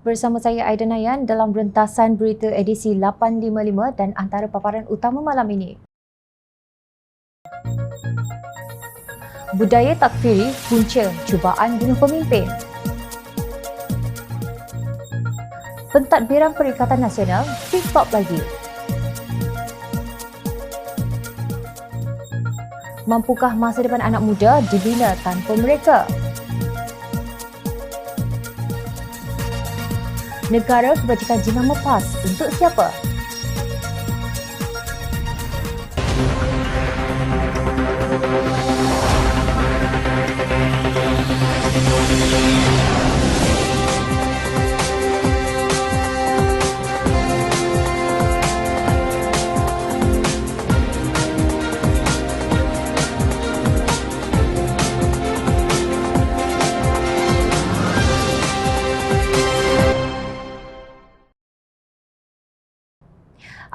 Bersama saya Aida Nayan dalam rentasan berita edisi 855 dan antara paparan utama malam ini. Budaya takfiri punca cubaan bunuh pemimpin. Pentadbiran Perikatan Nasional TikTok lagi. Mampukah masa depan anak muda dibina tanpa mereka? Negara Kebajikan Jenama PAS untuk siapa?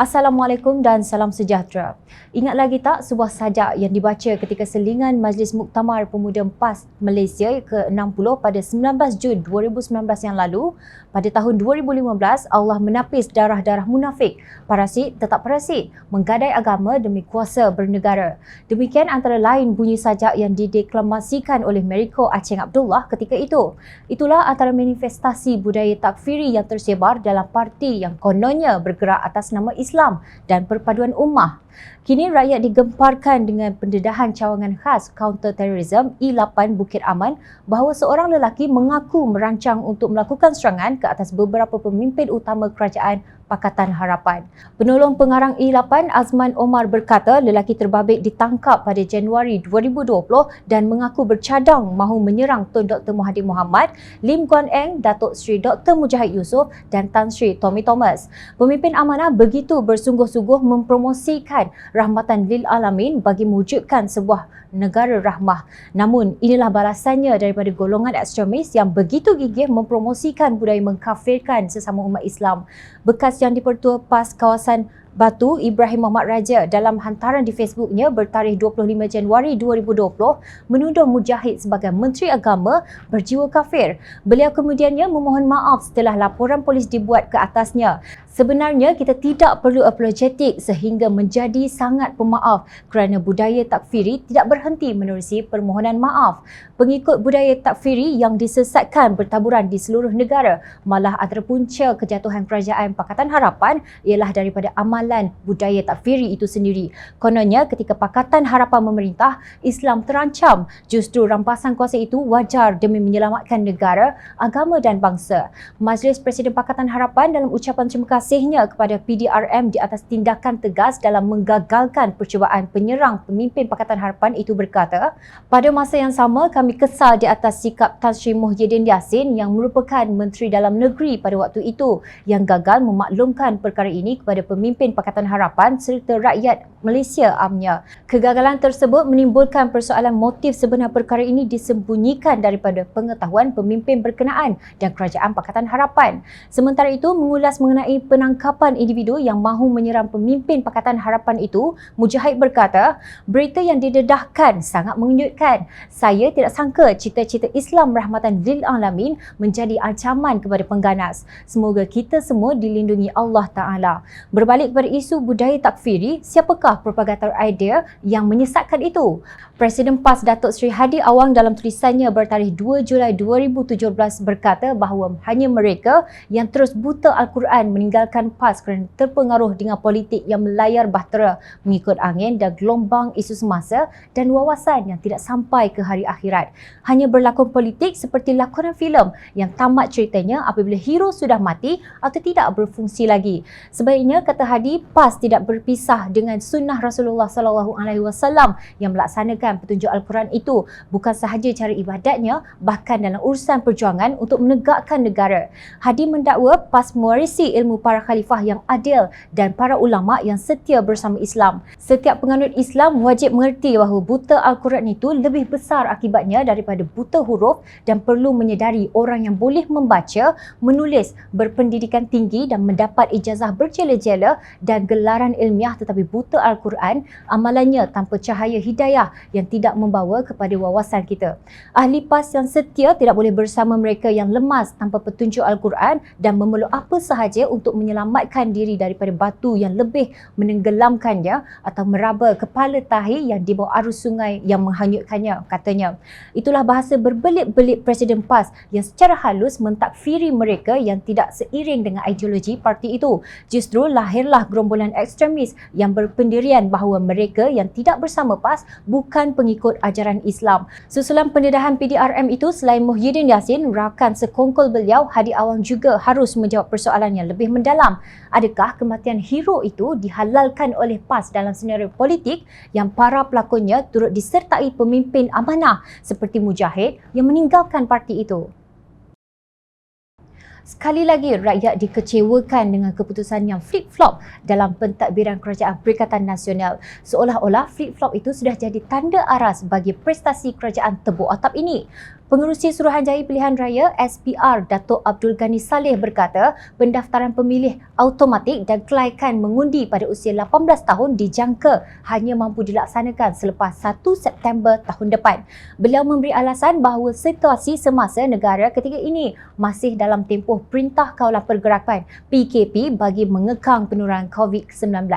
Assalamualaikum dan salam sejahtera. Ingat lagi tak sebuah sajak yang dibaca ketika selingan Majlis Muktamar Pemuda PAS Malaysia ke-60 pada 19 Jun 2019 yang lalu? Pada tahun 2015, Allah menapis darah-darah munafik, parasit tetap parasit, menggadai agama demi kuasa bernegara. Demikian antara lain bunyi sajak yang dideklamasikan oleh Meriko Aceng Abdullah ketika itu. Itulah antara manifestasi budaya takfiri yang tersebar dalam parti yang kononnya bergerak atas nama Islam dan perpaduan ummah. Kini rakyat digemparkan dengan pendedahan cawangan khas counter-terrorism E8 Bukit Aman bahawa seorang lelaki mengaku merancang untuk melakukan serangan ke atas beberapa pemimpin utama kerajaan Pakatan Harapan. Penolong pengarang E8 Azman Omar berkata lelaki terbabit ditangkap pada Januari 2020 dan mengaku bercadang mahu menyerang Tun Dr. Mahathir Mohamad, Lim Guan Eng, Datuk Seri Dr. Mujahid Yusof dan Tan Sri Tommy Thomas. Pemimpin amanah begitu bersungguh-sungguh mempromosikan rahmatan lil alamin bagi mewujudkan sebuah negara rahmah. Namun inilah balasannya daripada golongan ekstremis yang begitu gigih mempromosikan budaya mengkafirkan sesama umat Islam. Bekas yang dipertua PAS kawasan Batu, Ibrahim Muhammad Raja dalam hantaran di Facebooknya bertarikh 25 Januari 2020 menuduh Mujahid sebagai Menteri Agama berjiwa kafir. Beliau kemudiannya memohon maaf setelah laporan polis dibuat ke atasnya. Sebenarnya kita tidak perlu apologetik sehingga menjadi sangat pemaaf kerana budaya takfiri tidak berhenti menerusi permohonan maaf. Pengikut budaya takfiri yang disesatkan bertaburan di seluruh negara, malah antara punca kejatuhan kerajaan Pakatan Harapan ialah daripada amalan budaya takfiri itu sendiri. Kononnya ketika Pakatan Harapan memerintah, Islam terancam. Justru rampasan kuasa itu wajar demi menyelamatkan negara, agama dan bangsa. Majlis Presiden Pakatan Harapan dalam ucapan terima kasihnya kepada PDRM di atas tindakan tegas dalam menggagalkan percubaan penyerang pemimpin Pakatan Harapan itu berkata, pada masa yang sama kami kesal di atas sikap Tan Sri Muhyiddin Yassin yang merupakan Menteri Dalam Negeri pada waktu itu yang gagal memaklumkan perkara ini kepada pemimpin Pakatan Harapan serta rakyat Malaysia amnya. Kegagalan tersebut menimbulkan persoalan motif sebenar perkara ini disembunyikan daripada pengetahuan pemimpin berkenaan dan kerajaan Pakatan Harapan. Sementara itu, mengulas mengenai penangkapan individu yang mahu menyerang pemimpin Pakatan Harapan itu, Mujahid berkata, berita yang didedahkan sangat mengejutkan. Saya tidak sangka cita-cita Islam rahmatan lil alamin menjadi ancaman kepada pengganas. Semoga kita semua dilindungi Allah Ta'ala. Berbalik kepada isu budaya takfiri, siapakah propagator idea yang menyesatkan itu? Presiden PAS Datuk Seri Hadi Awang dalam tulisannya bertarikh 2 Julai 2017 berkata bahawa hanya mereka yang terus buta Al-Quran meninggalkan PAS kerana terpengaruh dengan politik yang melayar bahtera mengikut angin dan gelombang isu semasa dan wawasan yang tidak sampai ke hari akhirat. Hanya berlakon politik seperti lakonan filem yang tamat ceritanya apabila hero sudah mati atau tidak berfungsi lagi. Sebaliknya, kata Hadi, PAS tidak berpisah dengan sunnah Rasulullah SAW yang melaksanakan petunjuk Al-Quran itu, bukan sahaja cara ibadatnya, bahkan dalam urusan perjuangan untuk menegakkan negara. Hadi mendakwa PAS mewarisi ilmu para khalifah yang adil dan para ulama yang setia bersama Islam. Setiap penganut Islam wajib mengerti bahawa buta Al-Quran itu lebih besar akibatnya daripada buta huruf dan perlu menyedari orang yang boleh membaca, menulis, berpendidikan tinggi dan mendapat ijazah berjela-jela dan gelaran ilmiah tetapi buta Al-Quran, amalannya tanpa cahaya hidayah yang tidak membawa kepada wawasan kita. Ahli PAS yang setia tidak boleh bersama mereka yang lemas tanpa petunjuk Al-Quran dan memeluk apa sahaja untuk menyelamatkan diri daripada batu yang lebih menenggelamkannya atau meraba kepala tahi yang di bawah arus sungai yang menghanyutkannya, katanya. Itulah bahasa berbelit-belit Presiden PAS yang secara halus mentakfiri mereka yang tidak seiring dengan ideologi parti itu. Justru lahirlah gerombolan ekstremis yang berpendirian bahawa mereka yang tidak bersama PAS bukan pengikut ajaran Islam. Susulan pendedahan PDRM itu, selain Muhyiddin Yassin, rakan sekongkol beliau Hadi Awang juga harus menjawab persoalan yang lebih mendalam. Adakah kematian hero itu dihalalkan oleh PAS dalam senario politik yang para pelakonnya turut disertai pemimpin amanah seperti Mujahid yang meninggalkan parti itu? Sekali lagi, rakyat dikecewakan dengan keputusan yang flip-flop dalam pentadbiran Kerajaan Perikatan Nasional. Seolah-olah flip-flop itu sudah jadi tanda aras bagi prestasi kerajaan tebuk atap ini. Pengerusi Suruhanjaya Pilihan Raya SPR Datuk Abdul Ghani Saleh berkata pendaftaran pemilih automatik dan kelaikan mengundi pada usia 18 tahun dijangka hanya mampu dilaksanakan selepas 1 September tahun depan. Beliau memberi alasan bahawa situasi semasa negara ketika ini masih dalam tempoh Perintah Kawalan Pergerakan PKP bagi mengekang penularan COVID-19.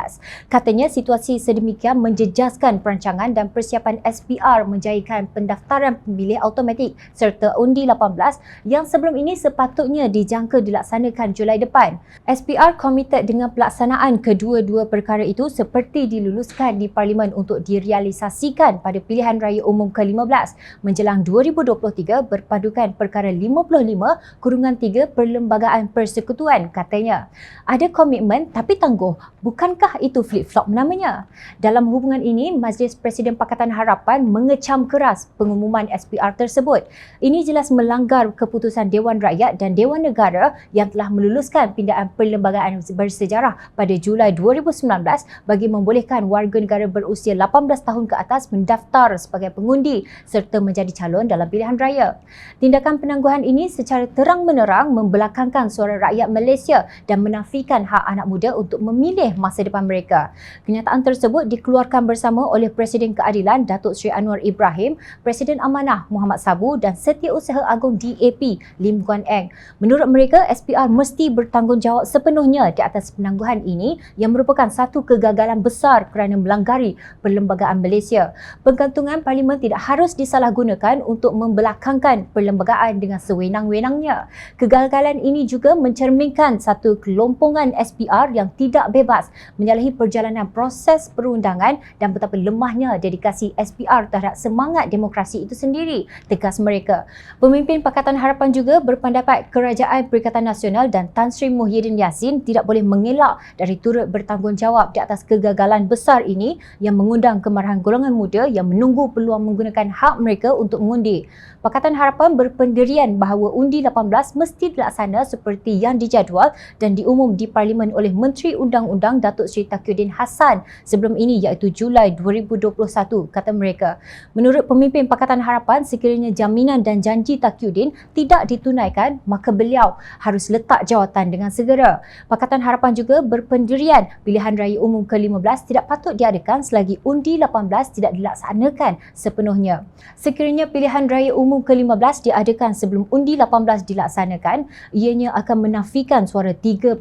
Katanya situasi sedemikian menjejaskan perancangan dan persiapan SPR menjayakan pendaftaran pemilih automatik serta undi 18 yang sebelum ini sepatutnya dijangka dilaksanakan Julai depan. SPR komited dengan pelaksanaan kedua-dua perkara itu seperti diluluskan di Parlimen untuk direalisasikan pada pilihan raya umum ke-15 menjelang 2023 berpadukan perkara 55/3 Perlembagaan Persekutuan, katanya. Ada komitmen tapi tangguh. Bukankah itu flip-flop namanya? Dalam hubungan ini, Majlis Presiden Pakatan Harapan mengecam keras pengumuman SPR tersebut. Ini jelas melanggar keputusan Dewan Rakyat dan Dewan Negara yang telah meluluskan pindaan perlembagaan bersejarah pada Julai 2019 bagi membolehkan warga negara berusia 18 tahun ke atas mendaftar sebagai pengundi serta menjadi calon dalam pilihan raya. Tindakan penangguhan ini secara terang-menerang membelakangkan suara rakyat Malaysia dan menafikan hak anak muda untuk memilih masa depan mereka. Kenyataan tersebut dikeluarkan bersama oleh Presiden Keadilan Datuk Seri Anwar Ibrahim, Presiden Amanah Muhammad Sabu dan Setiausaha Agung DAP Lim Guan Eng. Menurut mereka, SPR mesti bertanggungjawab sepenuhnya di atas penangguhan ini yang merupakan satu kegagalan besar kerana melanggari Perlembagaan Malaysia. Penggantungan Parlimen tidak harus disalahgunakan untuk membelakangkan perlembagaan dengan sewenang-wenangnya. Kegagalan ini juga mencerminkan satu kelompongan SPR yang tidak bebas menyalahi perjalanan proses perundangan dan betapa lemahnya dedikasi SPR terhadap semangat demokrasi itu sendiri, tegas mereka. Pemimpin Pakatan Harapan juga berpendapat Kerajaan Perikatan Nasional dan Tan Sri Muhyiddin Yassin tidak boleh mengelak dari turut bertanggungjawab di atas kegagalan besar ini yang mengundang kemarahan golongan muda yang menunggu peluang menggunakan hak mereka untuk mengundi. Pakatan Harapan berpendirian bahawa undi 18 mesti dilaksana seperti yang dijadual dan diumum di Parlimen oleh Menteri Undang-Undang Datuk Seri Tauhidin Hassan sebelum ini iaitu Julai 2021, kata mereka. Menurut pemimpin Pakatan Harapan, sekiranya jaminan dan janji Tauhidin tidak ditunaikan, maka beliau harus letak jawatan dengan segera. Pakatan Harapan juga berpendirian pilihan raya umum ke-15 tidak patut diadakan selagi undi 18 tidak dilaksanakan sepenuhnya. Sekiranya pilihan raya umum ke-15 diadakan sebelum undi 18 dilaksanakan, ianya akan menafikan suara 3.8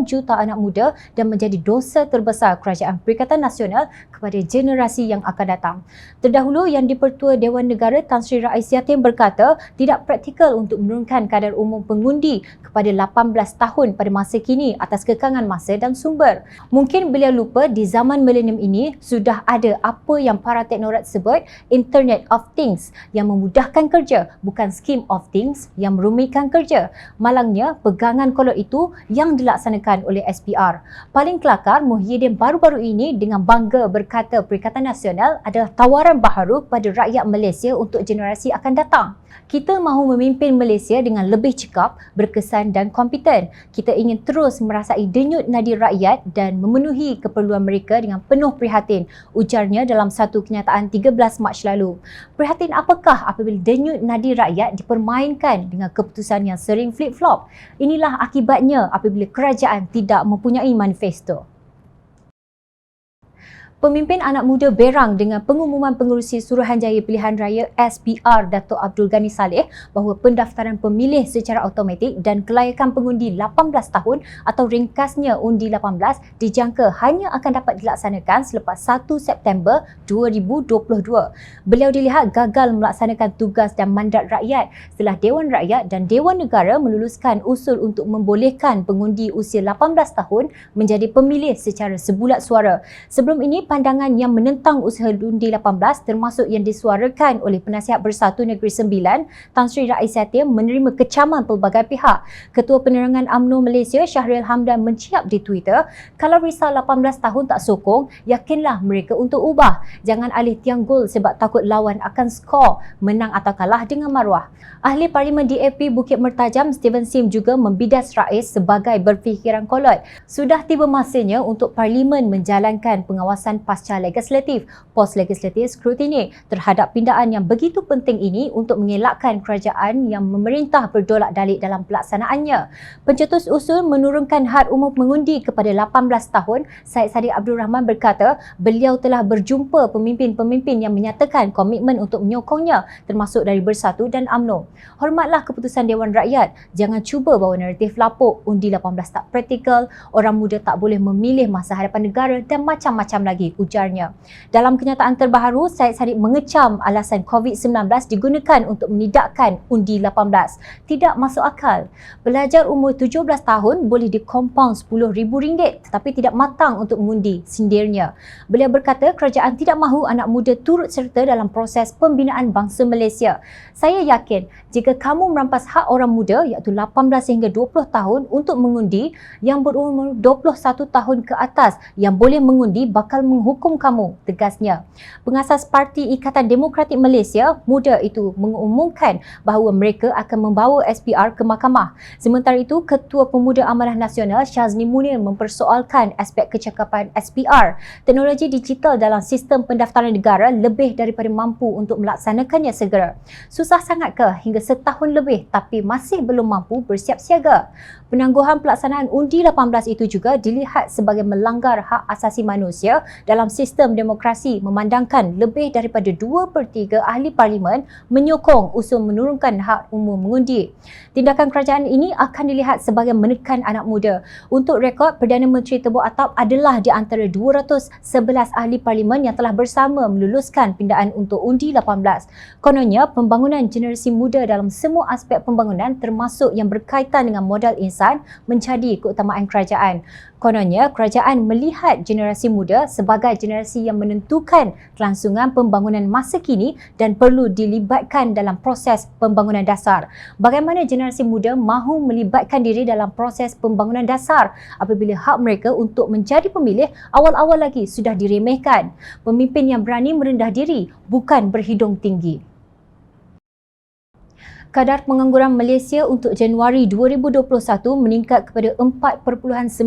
juta anak muda dan menjadi dosa terbesar Kerajaan Perikatan Nasional kepada generasi yang akan datang. Terdahulu, Yang di-Pertua Dewan Negara Tan Sri Rais Yatin berkata tidak praktikal untuk menurunkan kadar umum pengundi kepada 18 tahun pada masa kini atas kekangan masa dan sumber. Mungkin beliau lupa di zaman milenium ini sudah ada apa yang para teknokrat sebut Internet of Things yang memudahkan kerja, bukan Scheme of Things yang merumitkan kerja. Malangnya, pegangan kolot itu yang dilaksanakan oleh SPR. Paling kelakar, Muhyiddin baru-baru ini dengan bangga berkata Perikatan Nasional adalah tawaran baharu pada rakyat Malaysia untuk generasi generasi akan datang. Kita mahu memimpin Malaysia dengan lebih cekap, berkesan dan kompeten. Kita ingin terus merasai denyut nadi rakyat dan memenuhi keperluan mereka dengan penuh prihatin, ujarnya dalam satu kenyataan 13 Mac lalu. Prihatin apakah apabila denyut nadi rakyat dipermainkan dengan keputusan yang sering flip-flop? Inilah akibatnya apabila kerajaan tidak mempunyai manifesto. Pemimpin anak muda berang dengan pengumuman Pengerusi Suruhanjaya Pilihan Raya SPR Datuk Abdul Ghani Saleh bahawa pendaftaran pemilih secara automatik dan kelayakan pengundi 18 tahun atau ringkasnya undi 18 dijangka hanya akan dapat dilaksanakan selepas 1 September 2022. Beliau dilihat gagal melaksanakan tugas dan mandat rakyat setelah Dewan Rakyat dan Dewan Negara meluluskan usul untuk membolehkan pengundi usia 18 tahun menjadi pemilih secara sebulat suara. Sebelum ini, pandangan yang menentang usaha undi 18 termasuk yang disuarakan oleh Penasihat Bersatu Negeri Sembilan, Tan Sri Rais Setia menerima kecaman pelbagai pihak. Ketua Penerangan UMNO Malaysia Syahril Hamdan menciap di Twitter, kalau risau 18 tahun tak sokong, yakinlah mereka untuk ubah. Jangan alih tiang gol sebab takut lawan akan skor, menang atau kalah dengan maruah. Ahli Parlimen DAP Bukit Mertajam Steven Sim juga membidas Rais sebagai berfikiran kolot. Sudah tiba masanya untuk Parlimen menjalankan pengawasan pasca legislatif, post-legislatif scrutiny terhadap pindaan yang begitu penting ini untuk mengelakkan kerajaan yang memerintah berdolak-dalik dalam pelaksanaannya. Pencetus usul menurunkan had umur mengundi kepada 18 tahun, Syed Saddiq Abdul Rahman berkata beliau telah berjumpa pemimpin-pemimpin yang menyatakan komitmen untuk menyokongnya termasuk dari Bersatu dan UMNO. Hormatlah keputusan Dewan Rakyat, jangan cuba bawa naratif lapuk, undi 18 tak praktikal, orang muda tak boleh memilih masa hadapan negara dan macam-macam lagi, ujarnya. Dalam kenyataan terbaharu, Syed Saddiq mengecam alasan COVID-19 digunakan untuk menidakkan undi 18. Tidak masuk akal. Pelajar umur 17 tahun boleh dikompaun RM10,000 tetapi tidak matang untuk mengundi, sindirnya. Beliau berkata kerajaan tidak mahu anak muda turut serta dalam proses pembinaan bangsa Malaysia. Saya yakin jika kamu merampas hak orang muda iaitu 18 hingga 20 tahun untuk mengundi, yang berumur 21 tahun ke atas yang boleh mengundi bakal menghukum kamu, tegasnya. Pengasas Parti Ikatan Demokratik Malaysia Muda itu mengumumkan bahawa mereka akan membawa SPR ke mahkamah. Sementara itu, Ketua Pemuda Amanah Nasional Syazni Munir mempersoalkan aspek kecakapan SPR. Teknologi digital dalam sistem pendaftaran negara lebih daripada mampu untuk melaksanakannya segera. Susah sangatkah hingga setahun lebih tapi masih belum mampu bersiap siaga? Penangguhan pelaksanaan undi 18 itu juga dilihat sebagai melanggar hak asasi manusia dalam sistem demokrasi, memandangkan lebih daripada 2/3 ahli parlimen menyokong usul menurunkan hak umur mengundi. Tindakan kerajaan ini akan dilihat sebagai menekan anak muda. Untuk rekod, Perdana Menteri Tebu Atap adalah di antara 211 ahli parlimen yang telah bersama meluluskan pindaan untuk undi 18. Kononnya, pembangunan generasi muda dalam semua aspek pembangunan termasuk yang berkaitan dengan modal insan menjadi keutamaan kerajaan. Kononnya, kerajaan melihat generasi muda sebagai generasi yang menentukan kelangsungan pembangunan masa kini dan perlu dilibatkan dalam proses pembangunan dasar. Bagaimana generasi muda mahu melibatkan diri dalam proses pembangunan dasar apabila hak mereka untuk menjadi pemilih awal-awal lagi sudah diremehkan? Pemimpin yang berani merendah diri, bukan berhidung tinggi. Kadar pengangguran Malaysia untuk Januari 2021 meningkat kepada 4.9%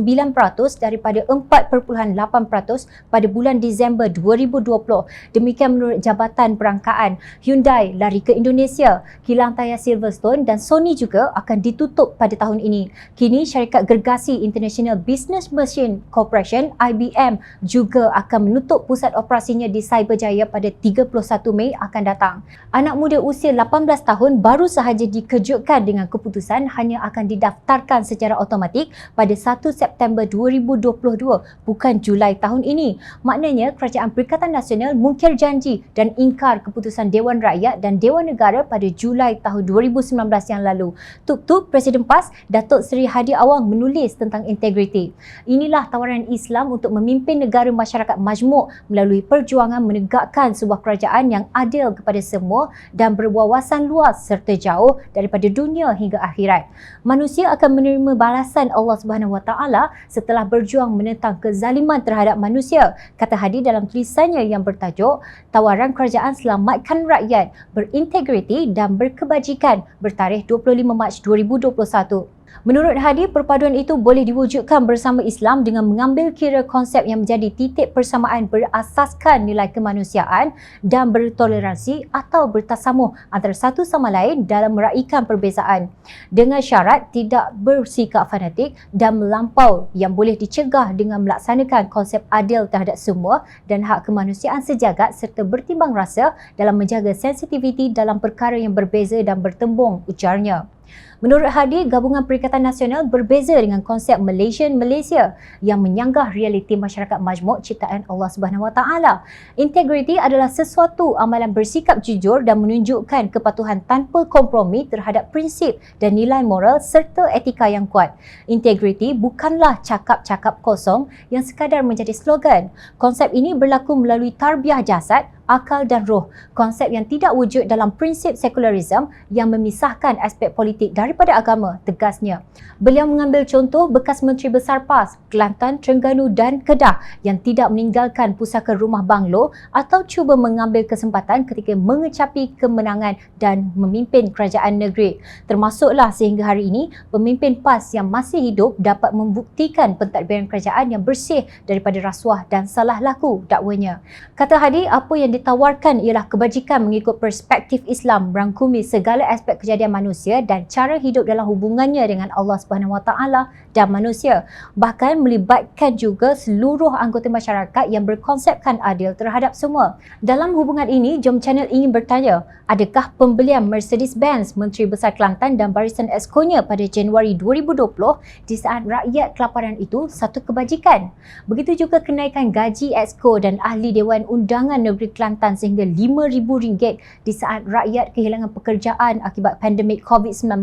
daripada 4.8% pada bulan Disember 2020. Demikian menurut Jabatan Perangkaan. Hyundai lari ke Indonesia. Kilang Tayar Silverstone dan Sony juga akan ditutup pada tahun ini. Kini syarikat gergasi International Business Machine Corporation IBM juga akan menutup pusat operasinya di Cyberjaya pada 31 Mei akan datang. Anak muda usia 18 tahun baru sahaja dikejutkan dengan keputusan hanya akan didaftarkan secara automatik pada 1 September 2022, bukan Julai tahun ini. Maknanya Kerajaan Perikatan Nasional mungkir janji dan ingkar keputusan Dewan Rakyat dan Dewan Negara pada Julai tahun 2019 yang lalu. Tuk-tuk Presiden PAS Datuk Seri Hadi Awang menulis tentang integriti. Inilah tawaran Islam untuk memimpin negara masyarakat majmuk melalui perjuangan menegakkan sebuah kerajaan yang adil kepada semua dan berwawasan luas serta jauh daripada dunia hingga akhirat. Manusia akan menerima balasan Allah Subhanahu Wa Taala setelah berjuang menentang kezaliman terhadap manusia, kata Hadi dalam tulisannya yang bertajuk Tawaran Kerajaan Selamatkan Rakyat Berintegriti dan Berkebajikan bertarikh 25 Mac 2021. Menurut Hadi, perpaduan itu boleh diwujudkan bersama Islam dengan mengambil kira konsep yang menjadi titik persamaan berasaskan nilai kemanusiaan dan bertoleransi atau bertasamuh antara satu sama lain dalam meraihkan perbezaan, dengan syarat tidak bersikap fanatik dan melampau yang boleh dicegah dengan melaksanakan konsep adil terhadap semua dan hak kemanusiaan sejagat serta bertimbang rasa dalam menjaga sensitiviti dalam perkara yang berbeza dan bertembung, ujarnya. Menurut Hadi, Gabungan Perikatan Nasional berbeza dengan konsep Malaysian Malaysia yang menyanggah realiti masyarakat majmuk ciptaan Allah Subhanahu Wa Taala. Integriti adalah sesuatu amalan bersikap jujur dan menunjukkan kepatuhan tanpa kompromi terhadap prinsip dan nilai moral serta etika yang kuat. Integriti bukanlah cakap-cakap kosong yang sekadar menjadi slogan. Konsep ini berlaku melalui tarbiyah jasad, akal dan roh, konsep yang tidak wujud dalam prinsip sekularisme yang memisahkan aspek politik daripada agama, tegasnya. Beliau mengambil contoh bekas Menteri Besar PAS, Kelantan, Terengganu dan Kedah yang tidak meninggalkan pusaka rumah banglo atau cuba mengambil kesempatan ketika mengecapi kemenangan dan memimpin kerajaan negeri. Termasuklah sehingga hari ini, pemimpin PAS yang masih hidup dapat membuktikan pentadbiran kerajaan yang bersih daripada rasuah dan salah laku, dakwanya. Kata Hadi, apa yang ditawarkan ialah kebajikan mengikut perspektif Islam, merangkumi segala aspek kejadian manusia dan cara hidup dalam hubungannya dengan Allah Subhanahu Wa Taala dan manusia, bahkan melibatkan juga seluruh anggota masyarakat yang berkonsepkan adil terhadap semua. Dalam hubungan ini, Jom Channel ingin bertanya, adakah pembelian Mercedes-Benz Menteri Besar Kelantan dan barisan Exco-nya pada Januari 2020 di saat rakyat kelaparan itu satu kebajikan? Begitu juga kenaikan gaji Exco dan ahli Dewan Undangan Negeri Kelantan sehingga RM5,000 di saat rakyat kehilangan pekerjaan akibat pandemik COVID-19.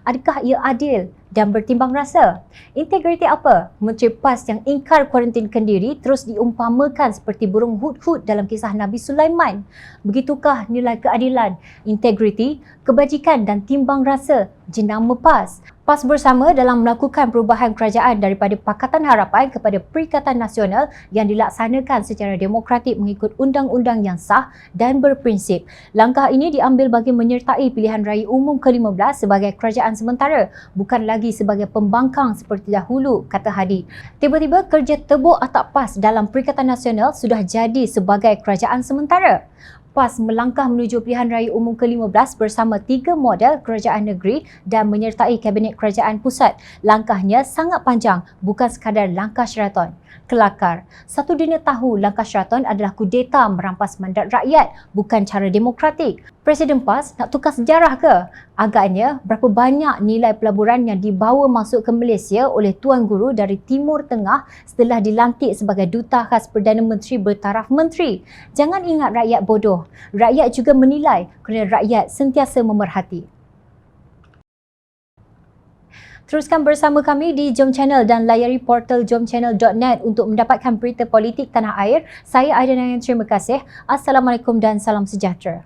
Adakah ia adil dan bertimbang rasa? Integriti apa? Menteri PAS yang ingkar kuarantin kendiri terus diumpamakan seperti burung hud-hud dalam kisah Nabi Sulaiman. Begitukah nilai keadilan, integriti, kebajikan dan timbang rasa jenama PAS? PAS bersama dalam melakukan perubahan kerajaan daripada Pakatan Harapan kepada Perikatan Nasional yang dilaksanakan secara demokratik mengikut undang-undang yang sah dan berprinsip. Langkah ini diambil bagi menyertai pilihan raya umum ke-15 sebagai kerajaan sementara, bukan lagi sebagai pembangkang seperti dahulu, kata Hadi. Tiba-tiba kerja tebuk atap PAS dalam Perikatan Nasional sudah jadi sebagai kerajaan sementara. PAS melangkah menuju pilihan raya umum ke-15 bersama 3 model kerajaan negeri dan menyertai Kabinet Kerajaan Pusat. Langkahnya sangat panjang, bukan sekadar langkah syaraton. Kelakar. Satu dunia tahu langkah syaraton adalah kudeta merampas mandat rakyat, bukan cara demokratik. Presiden PAS nak tukar sejarah ke? Agaknya berapa banyak nilai pelaburan yang dibawa masuk ke Malaysia oleh Tuan Guru dari Timur Tengah setelah dilantik sebagai Duta Khas Perdana Menteri bertaraf menteri. Jangan ingat rakyat bodoh. Rakyat juga menilai kerana rakyat sentiasa memerhati. Teruskan bersama kami di Jom Channel dan layari portal jomchannel.net untuk mendapatkan berita politik tanah air. Saya Aida Nayan, terima kasih. Assalamualaikum dan salam sejahtera.